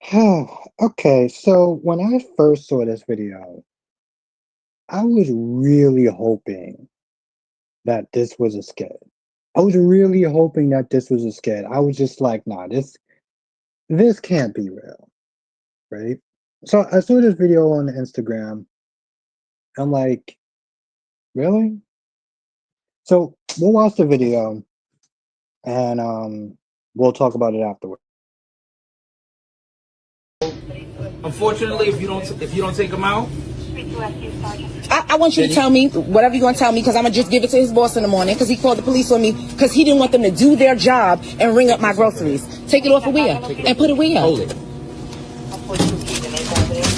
Okay, so when I first saw this video, I was really hoping that this was a skit. I was really hoping that this was a skit. I was just like, nah, this can't be real, right? So I saw this video on Instagram. I'm like, really? So we'll watch the video and we'll talk about it afterward. Unfortunately, if you don't take him out, I want you to tell me whatever you're going to tell me because I'm going to just give it to his boss in the morning because he called the police on me because he didn't want them to do their job and ring up my groceries. Take it off of where? And put it where? hold it.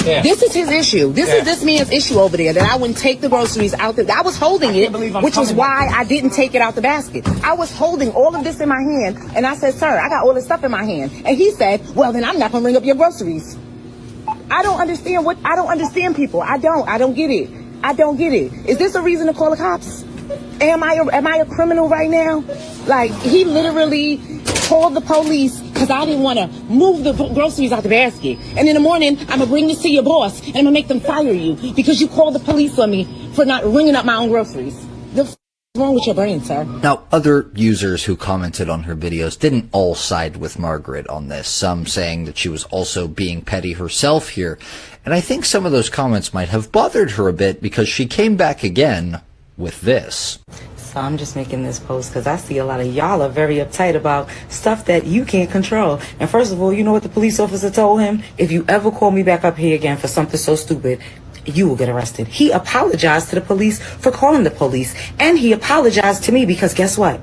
Yeah. This is his issue. This is this man's issue over there that I wouldn't take the groceries out. I was holding it, which was why I didn't take it out the basket. I was holding all of this in my hand and I said, sir, I got all this stuff in my hand. And he said, well, then I'm not going to ring up your groceries. I don't understand people. I don't get it. I don't get it. Is this a reason to call the cops? Am I a criminal right now? Like, he literally called the police because I didn't want to move the groceries out the basket. And in the morning, I'm going to bring this to your boss and I'm going to make them fire you because you called the police on me for not ringing up my own groceries. The f is wrong with your brain, sir? Now, other users who commented on her videos didn't all side with Margaret on this, some saying that she was also being petty herself here. And I think some of those comments might have bothered her a bit because she came back again with this. So I'm just making this post because I see a lot of y'all are very uptight about stuff that you can't control. And first of all, you know what the police officer told him? If you ever call me back up here again for something so stupid, you will get arrested. He apologized to the police for calling the police. And he apologized to me because guess what?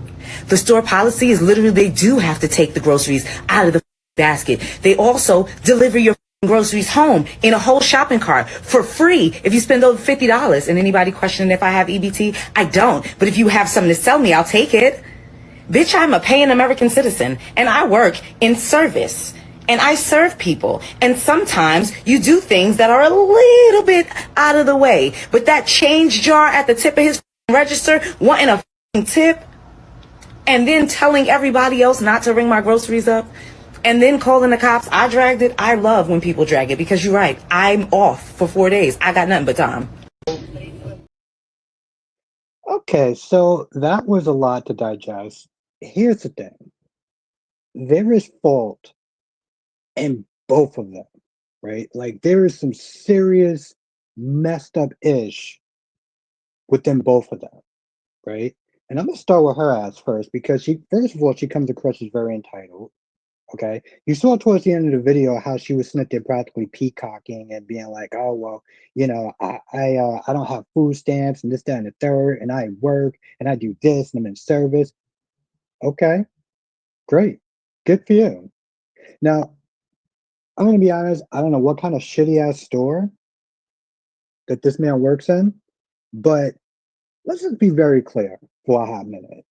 The store policy is literally they do have to take the groceries out of the basket. They also deliver your groceries home in a whole shopping cart for free if you spend over $50. And anybody questioning if I have EBT? I don't. But if you have something to sell me, I'll take it. Bitch, I'm a paying American citizen and I work in service. And I serve people. And sometimes you do things that are a little bit out of the way. But that change jar at the tip of his register, wanting a tip, and then telling everybody else not to ring my groceries up, and then calling the cops, I dragged it. I love when people drag it because you're right. I'm off for 4 days. I got nothing but time. Okay, so that was a lot to digest. Here's the thing. There is fault in both of them, right? Like there is some serious messed up ish within both of them, right? And I'm gonna start with her ass first because she, first of all, she comes across as very entitled. Okay, you saw towards the end of the video how she was sitting there practically peacocking and being like, "Oh well, I don't have food stamps and this, that, and the third, and I work and I do this and I'm in service." Okay, great, good for you. Now, I'm gonna be honest. I don't know what kind of shitty ass store that this man works in, but let's just be very clear for a hot minute.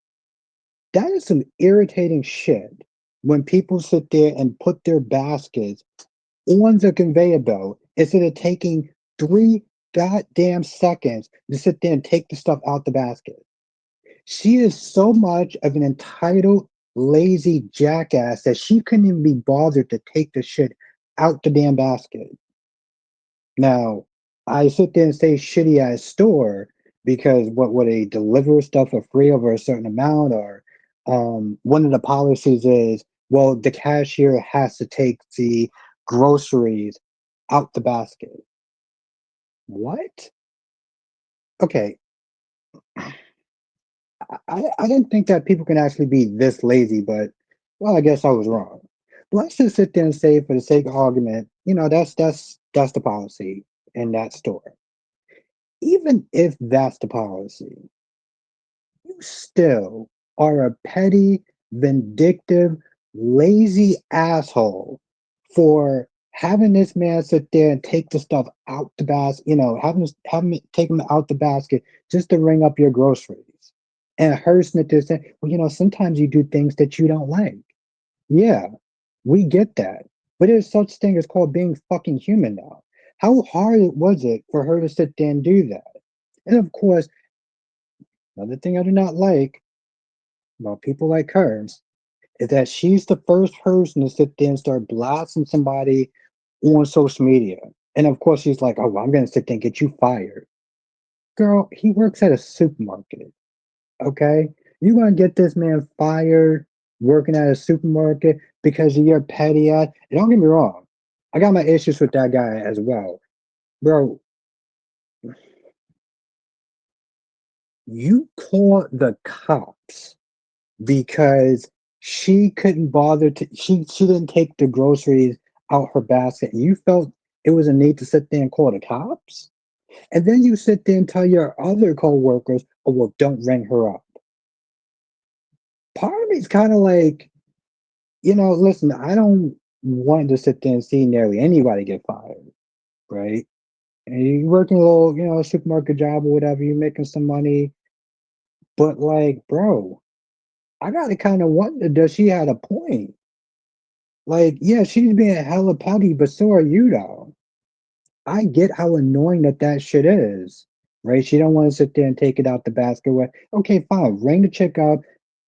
That is some irritating shit when people sit there and put their baskets on the conveyor belt instead of taking 3 goddamn seconds to sit there and take the stuff out the basket. She is so much of an entitled, lazy jackass that she couldn't even be bothered to take the shit out the damn basket. Now, I sit there and say shitty ass store because what would they deliver stuff for free over a certain amount, or one of the policies is, well, the cashier has to take the groceries out the basket. What? Okay, I didn't think that people can actually be this lazy, but well, I guess I was wrong. Let's just sit there and say, for the sake of argument, that's the policy in that store. Even if that's the policy, you still are a petty, vindictive, lazy asshole for having this man sit there and take the stuff out the basket, having it take them out the basket just to ring up your groceries. And her snit there saying, well, sometimes you do things that you don't like. Yeah, we get that. But there's such thing as called being fucking human now. How hard was it for her to sit there and do that? And of course, another thing I do not like about people like her is that she's the first person to sit there and start blasting somebody on social media. And of course, she's like, oh, well, I'm going to sit there and get you fired. Girl, he works at a supermarket. Okay? You going to get this man fired working at a supermarket because of your petty ass? And don't get me wrong, I got my issues with that guy as well. Bro, you call the cops because she couldn't bother to she didn't take the groceries out her basket and you felt it was a need to sit there and call the cops? And then you sit there and tell your other coworkers, oh well, don't ring her up. Part of me's kind of like, listen, I don't want to sit there and see nearly anybody get fired, right? And you're working a little, supermarket job or whatever, you're making some money, but like, bro, I gotta kind of wonder, does she have a point? Like, yeah, she's being hella petty, but so are you, though. I get how annoying that shit is, right? She don't want to sit there and take it out the basket. Okay, fine, ring the chick up,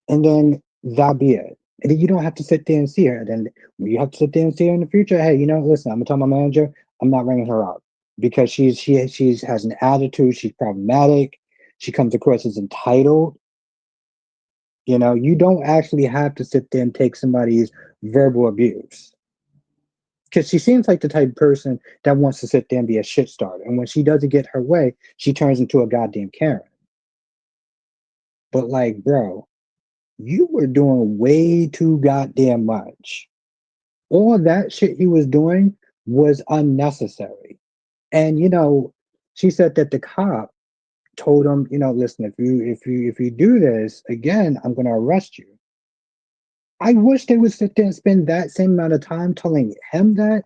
and then that be it. And then you don't have to sit there and see her. Then when you have to sit there and see her in the future, hey, listen, I'm gonna tell my manager, I'm not ringing her up because she's has an attitude, she's problematic, she comes across as entitled. You don't actually have to sit there and take somebody's verbal abuse. Because she seems like the type of person that wants to sit there and be a shit starter. And when she doesn't get her way, she turns into a goddamn Karen. But like, bro, you were doing way too goddamn much. All that shit he was doing was unnecessary. And she said that the cop told him, listen, if you do this again, I'm gonna arrest you. I wish they would sit there and spend that same amount of time telling him that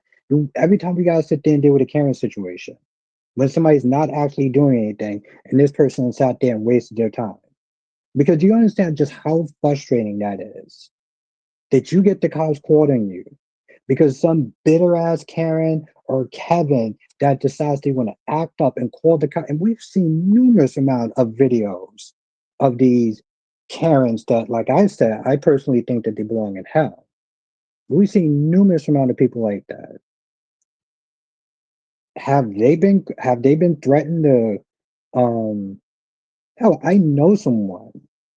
every time we gotta sit there and deal with a Karen situation. When somebody's not actually doing anything and this person sat there and wasted their time. Because you understand just how frustrating that is. That you get the cops calling you because some bitter ass Karen or Kevin that decides they want to act up and call the cops. And we've seen numerous amount of videos of these Karens that, like I said, I personally think that they belong in hell. We've seen numerous amount of people like that. Have they been threatened to hell, I know someone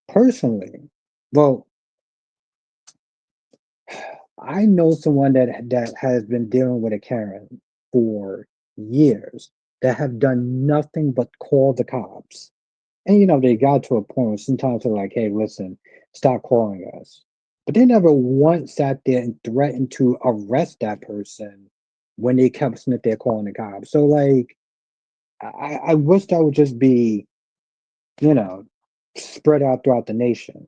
personally. Well, I know someone that has been dealing with a Karen for years that have done nothing but call the cops. And they got to a point where sometimes they're like, hey, listen, stop calling us. But they never once sat there and threatened to arrest that person when they kept sitting there calling the cops. So like I wish that would just be, you know, spread out throughout the nation.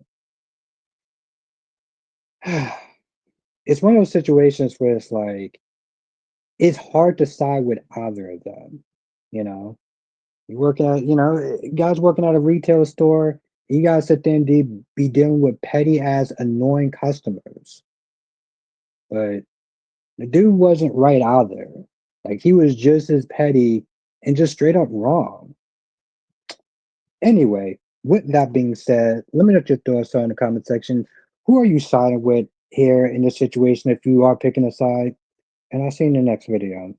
It's one of those situations where it's like it's hard to side with either of them. You know, you work at guys working at a retail store. You guys sit there and be dealing with petty ass annoying customers. But the dude wasn't right either. Like he was just as petty and just straight up wrong. Anyway, with that being said, let me know what your thoughts are in the comment section. Who are you siding with here in this situation if you are picking a side? And I'll see you in the next video.